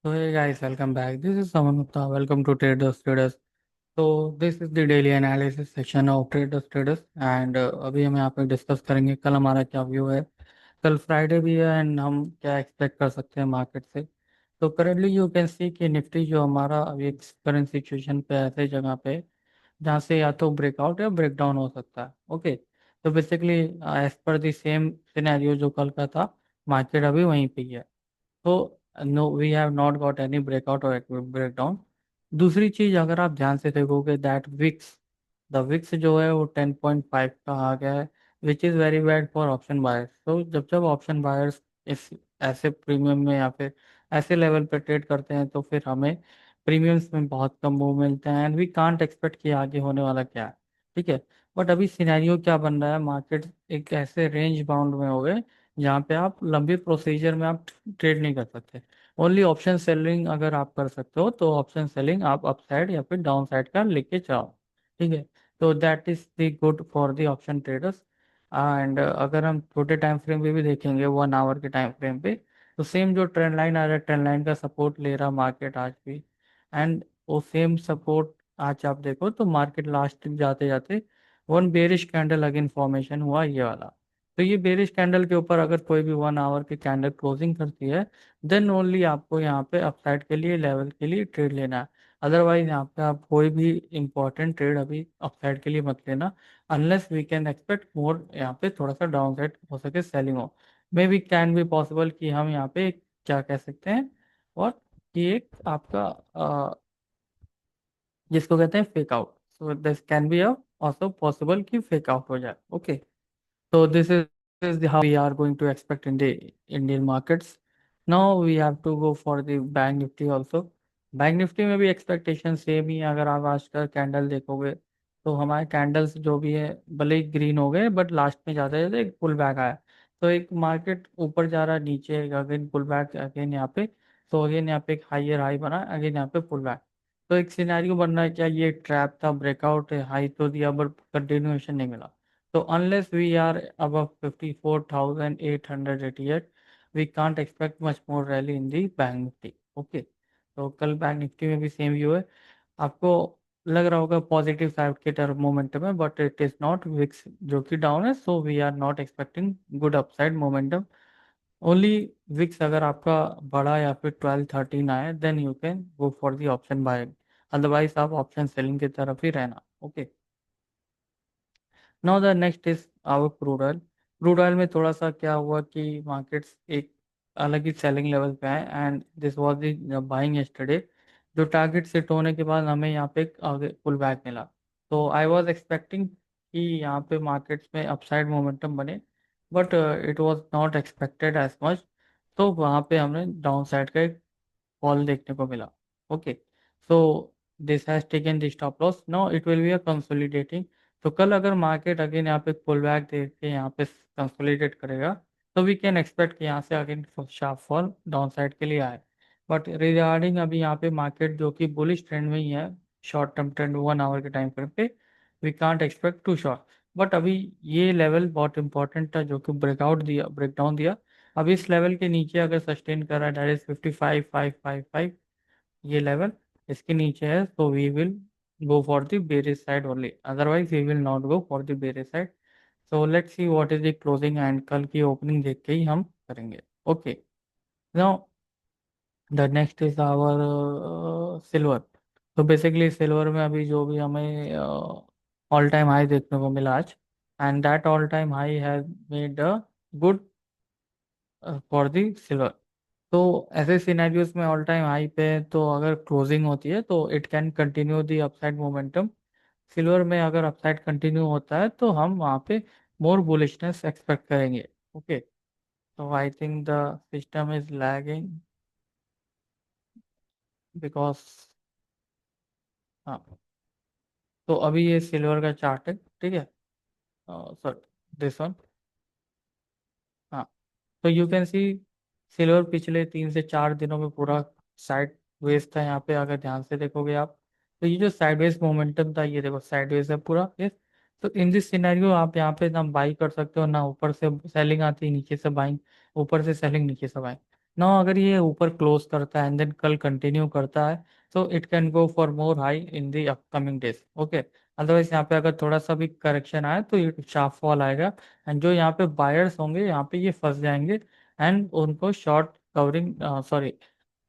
So hey guys, welcome back. This is Saman Gupta. Welcome to Traders Traders. So this is the daily analysis section of Traders Traders and अभी हम यहाँ पे discuss करेंगे कल हमारा क्या view है। कल फ्राइडे भी है एंड हम क्या एक्सपेक्ट कर सकते हैं मार्केट से। तो करेंटली यू कैन सी कि निफ्टी जो हमारा अभी एक करंट सिचुएशन पे ऐसे जगह पे है जहाँ से या तो ब्रेकआउट या ब्रेक डाउन हो सकता है। ओके, तो basically as per the same scenario जो कल का था, मार्केट अभी वहीं पे ही है। तो no, we have not got any breakout और ब्रेकडाउन। दूसरी चीज अगर आप ध्यान से देखोगे दैट विक्स, द विक्स जो है वो 10.5 का आ गया है, which is very bad for option buyers. तो जब जब ऑप्शन बायर्स इस ऐसे प्रीमियम में या फिर ऐसे लेवल पे ट्रेड करते हैं तो फिर हमें प्रीमियम्स में बहुत कम मूव मिलते हैं एंड वी कांट एक्सपेक्ट कि आगे होने वाला क्या है। ठीक है, बट अभी सिनेरियो क्या बन रहा है, मार्केट एक ऐसे रेंज बाउंड में हो गए जहाँ पे आप लंबी प्रोसीजर में आप ट्रेड नहीं कर सकते। ओनली ऑप्शन सेलिंग अगर आप कर सकते हो तो ऑप्शन सेलिंग आप अपसाइड या फिर डाउन साइड का लेके जाओ। ठीक है, तो that is the good for the option traders. And अगर हम छोटे टाइम फ्रेम पे भी देखेंगे 1 आवर के टाइम फ्रेम पे, तो सेम जो ट्रेंड लाइन आ रहा है, ट्रेंड लाइन का सपोर्ट ले रहा मार्केट आज भी। एंड वो सेम सपोर्ट आज आप देखो तो मार्केट लास्ट तक जाते जाते one bearish candle again formation हुआ ये वाला। तो ये बेरिश कैंडल के ऊपर अगर कोई भी 1 आवर की कैंडल क्लोजिंग करती है देन ओनली आपको यहाँ पे अपसाइड के लिए लेवल के लिए ट्रेड लेना है। अदरवाइज यहाँ पे आप कोई भी इंपॉर्टेंट ट्रेड अभी अपसाइड के लिए मत लेना, unless we can expect more यहाँ पे थोड़ा सा डाउन साइड हो सके सेलिंग हो। May be can be possible कि हम यहाँ पे क्या कह सकते हैं, और कि एक आपका जिसको कहते हैं fake out, so this can be also possible कि फेक आउट हो जाए। Okay, so this is how we are going to expect in the Indian markets. Now we have to go for the Bank Nifty also. Bank Nifty में भी expectation same ही है। अगर आप आज का कैंडल देखोगे तो हमारे कैंडल्स जो भी है भले ही ग्रीन हो गए बट लास्ट में जाते जाते एक पुल बैक आया। तो एक मार्केट ऊपर जा रहा है, नीचे अगेन पुल बैक अगेन यहाँ पे। तो अगेन यहाँ पे एक हाइयर हाई बना, अगेन यहाँ पे पुल बैक। तो एक सिनेरियो बन रहा है, क्या ये ट्रैप था, ब्रेकआउट है, हाई तो दिया बट कंटिन्यूएशन नहीं मिला। So unless we are above 54,888, we can't expect much more rally in the Bank Nifty. Okay, तो कल बैंक निफ्टी में भी सेम व्यू है। आपको लग रहा होगा पॉजिटिव साइड के टर्म मोमेंटम है, but it is not. VIX जो कि डाउन है, so we are not expecting good upside momentum. Only VIX अगर आपका बड़ा या फिर 12-13 आए then you can go for the option buying, otherwise आप ऑप्शन सेलिंग की तरफ ही रहना। Okay, now the next is our crude oil. Crude oil में थोड़ा सा क्या हुआ कि मार्केट्स एक अलग ही सेलिंग लेवल पे आए and this was the buying yesterday. जो टारगेट सेट होने के बाद हमें यहाँ पे एक आगे पुल बैक मिला। तो आई वाज एक्सपेक्टिंग कि यहाँ पे मार्केट्स में अपसाइड मोमेंटम बने, but it was not expected as much. तो वहाँ पे हमने डाउन साइड का एक फॉल देखने को मिला। Okay, so this has taken the stop loss, now it will be a consolidating. तो कल अगर मार्केट अगेन यहाँ पे पुल बैक दे के यहाँ पे कंसोलिडेट करेगा तो वी कैन एक्सपेक्ट कि यहाँ से again sharp fall down side के लिए आए। बट रिगार्डिंग अभी यहाँ पे मार्केट जो कि बुलिश ट्रेंड में ही है, शॉर्ट टर्म ट्रेंड 1 आवर के टाइम फ्रेम पे, we can't expect to short. But अभी ये लेवल बहुत इंपॉर्टेंट था जो कि ब्रेकआउट दिया, ब्रेकडाउन दिया। अब इस लेवल के नीचे अगर सस्टेन कर रहा है, दैट इज 55,555, ये लेवल इसके नीचे है, तो we will go for the bearish side only, otherwise we will not go for the bearish side. So let's see what is the closing and कल की ओपनिंग देख के ही हम करेंगे। Okay, now the next is our silver. तो basically silver में अभी जो भी हमें ऑल टाइम हाई देखने को मिला आज, and that all time high has made a good for the silver. तो ऐसे सिनेरियोज में ऑल टाइम हाई पे है, तो अगर क्लोजिंग होती है तो it can continue the upside momentum. Silver में अगर अपसाइड कंटिन्यू होता है तो हम वहाँ पे मोर बुलिशनेस एक्सपेक्ट करेंगे। ओके, तो I think the system is lagging because, हाँ, तो अभी ये सिल्वर का चार्ट है, ठीक है, सॉरी, दिस वन। हाँ, तो यू कैन सी सिल्वर पिछले 3 से 4 दिनों में पूरा साइड वेज था। यहाँ पे अगर ध्यान से देखोगे आप, तो ये जो साइडवेज मोमेंटम था, ये देखो साइडवेज है पूरा ये। तो इन दिस सिनेरियो आप यहाँ पे ना बाई कर सकते हो, ना ऊपर से सेलिंग आती है नीचे से बाइंग, ऊपर से सेलिंग नीचे से बाइंग। ना अगर ये ऊपर क्लोज करता है एंड देन कल कंटिन्यू करता है, तो it can go for more high in the upcoming days. Okay, otherwise यहाँ पे अगर थोड़ा सा भी करेक्शन आए तो ये शार्प फॉल आएगा, एंड जो यहाँ पे बायर्स होंगे यहाँ पे ये फंस जाएंगे, एंड उनको शॉर्ट कवरिंग सॉरी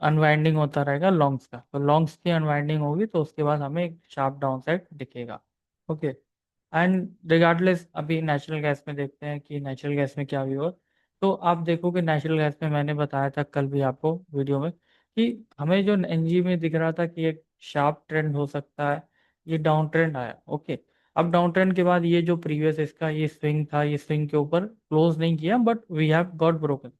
अनवाइंडिंग होता रहेगा लॉन्ग्स का। तो लॉन्ग्स की अनवाइंडिंग होगी तो उसके बाद हमें एक शार्प डाउन साइड दिखेगा। ओके, एंड रिगार्डलेस अभी नेचुरल गैस में देखते हैं कि नेचुरल गैस में क्या व्यू है। तो आप देखो कि नेचुरल गैस में मैंने बताया था कल भी आपको वीडियो में कि हमें जो एनजी में दिख रहा था कि एक शार्प ट्रेंड हो सकता है, ये डाउन ट्रेंड आया। ओके, अब डाउन ट्रेंड के बाद ये जो प्रीवियस इसका ये स्विंग था, ये स्विंग के ऊपर क्लोज नहीं किया, but we have got broken.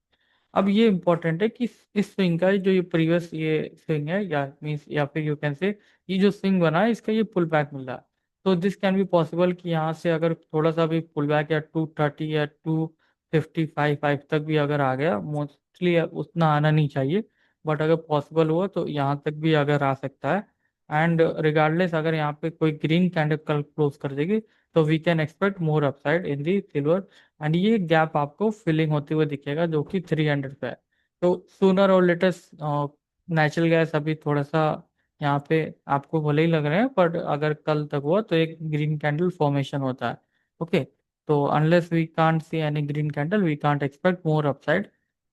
अब ये इंपॉर्टेंट है कि इस स्विंग का जो ये प्रीवियस ये स्विंग है, या मीन्स या फिर यू कैन से ये जो स्विंग बना है इसका ये पुल बैक मिल रहा है। तो दिस कैन बी पॉसिबल कि यहाँ से अगर थोड़ा सा भी पुल बैक या 230 या 255 तक भी अगर आ गया, मोस्टली उतना आना नहीं चाहिए, बट अगर पॉसिबल हुआ तो यहाँ तक भी अगर आ सकता है। एंड रिगार्डलेस अगर यहाँ पे कोई ग्रीन कैंडल कल क्लोज कर देगी तो we can expect more upside in the silver, and ये गैप आपको फिलिंग होते हुए दिखेगा जो कि 300 पे है। तो सूनर और लेटेस्ट नेचुरल गैस अभी थोड़ा सा यहाँ पे आपको भले ही लग रहे हैं, पर अगर कल तक हुआ तो एक ग्रीन कैंडल फॉर्मेशन होता है। ओके, तो unless we can't see any green candle we can't expect more upside,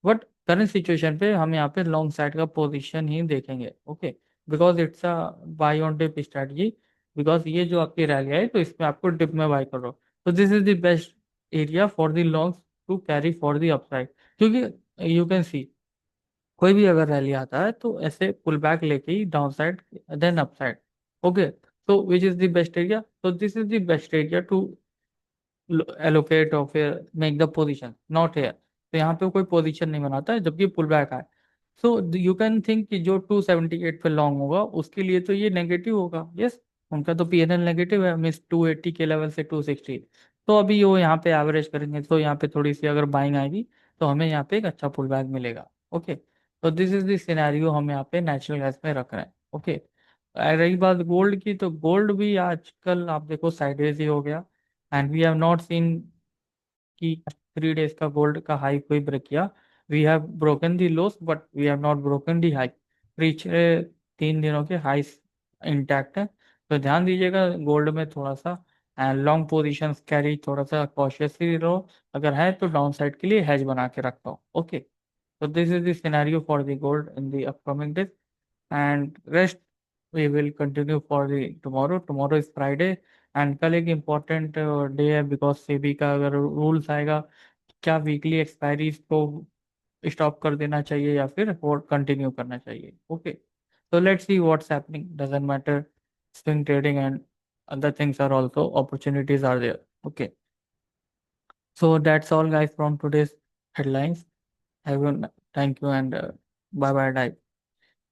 but current situation पे हम यहाँ पे लॉन्ग साइड का पोजीशन ही देखेंगे। Okay, because it's a buy on dip strategy, because ये जो आपकी रैली है तो इसमें आपको डिप में बाय करो। तो this is the best area for the longs to carry for the upside, क्योंकि यू कैन सी कोई भी अगर रैली आता है तो ऐसे पुल बैक लेके ही down side then upside. Okay, तो which is the best area, तो this is the best area to allocate और फिर make the position, not here. तो यहाँ पे कोई पोजीशन नहीं बनाता है जबकि पुल बैक आए। सो यू कैन थिंक कि जो 278 पे लॉन्ग होगा उसके लिए तो ये नेगेटिव होगा, यस। उनका तो पीएनएल नेगेटिव है, मीन्स 280 के लेवल से 260। तो अभी वो यहाँ पे एवरेज करेंगे तो यहाँ पे थोड़ी सी अगर बाइंग आएगी तो हमें यहाँ पे एक अच्छा पुल बैक मिलेगा। ओके, तो दिस इज द सिनेरियो हम यहाँ पे नेचुरल गैस में रख रहे हैं। ओके, रही बात गोल्ड की, तो गोल्ड भी आजकल आप देखो साइडवेज ही हो गया, and we have not seen कि 3 डेज का गोल्ड का हाई कोई ब्रेक किया। We have broken the lows but we have not broken the high. पिछले 3 दिनों के हाई इंटैक्ट है। तो ध्यान दीजिएगा गोल्ड में थोड़ा सा, एंड लॉन्ग पोजीशंस कैरी थोड़ा सा कॉशियसली रहो, अगर है तो डाउन साइड के लिए हैज बना के रखता हूँ। ओके, तो this is the scenario for the gold in the upcoming days, and rest we will continue for the tomorrow is Friday, and कल एक इम्पोर्टेंट डे है बिकॉज सेबी का अगर रूल्स आएगा क्या वीकली एक्सपायरीज को स्टॉप कर देना चाहिए या फिर और कंटिन्यू करना चाहिए। Okay, so let's see what's happening, doesn't matter, swing trading and other things are also opportunities are there। Okay, so that's all guys from today's headlines, have a thank you and bye bye,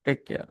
take care।